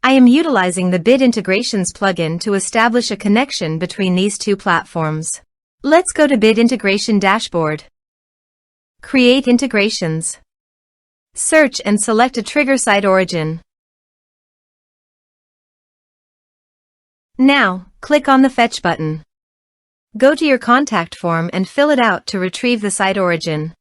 I am utilizing the Bid Integrations plugin to establish a connection between these two platforms. Let's go to Bid Integration Dashboard. Create integrations. Search and select a trigger SiteOrigin. Now, click on the Fetch button. Go to your contact form and fill it out to retrieve the SiteOrigin.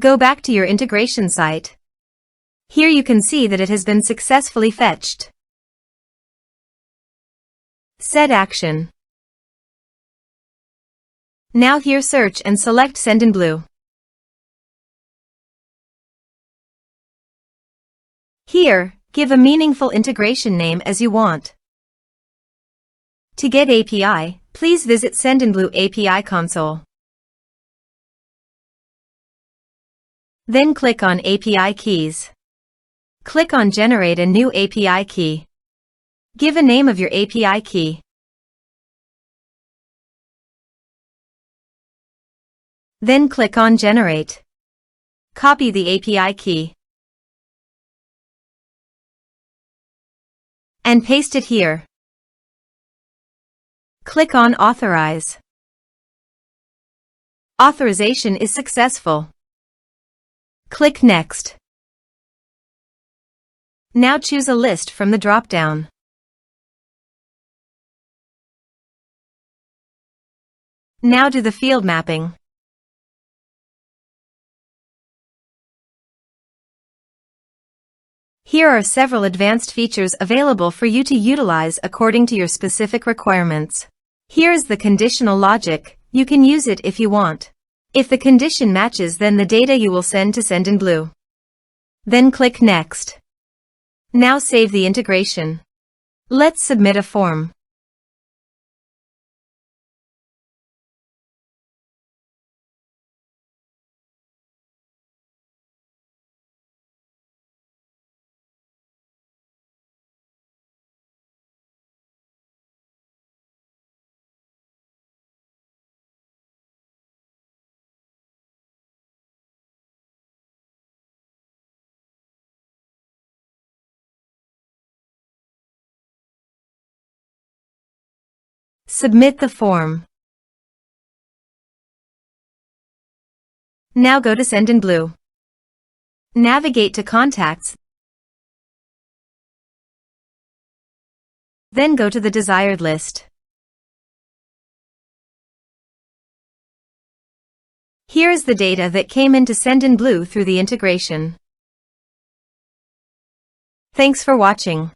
Go back to your integration site. Here you can see that it has been successfully fetched. Set action. Now here search and select Sendinblue. Here, give a meaningful integration name as you want. To get API, please visit Sendinblue API console. Then click on API keys. Click on Generate a new API key. Give a name of your API key. Then click on Generate. Copy the API key and paste it here. Click on Authorize. Authorization is successful. Click Next. Now choose a list from the drop-down. Now do the field mapping. Here are several advanced features available for you to utilize according to your specific requirements. Here is the conditional logic. You can use it if you want. If the condition matches, then the data you will send to Sendinblue. Then click Next. Now save the integration. Let's submit a form. Submit the form. Now go to Sendinblue. Navigate to Contacts. Then go to the desired list. Here is the data that came into Sendinblue through the integration. Thanks for watching.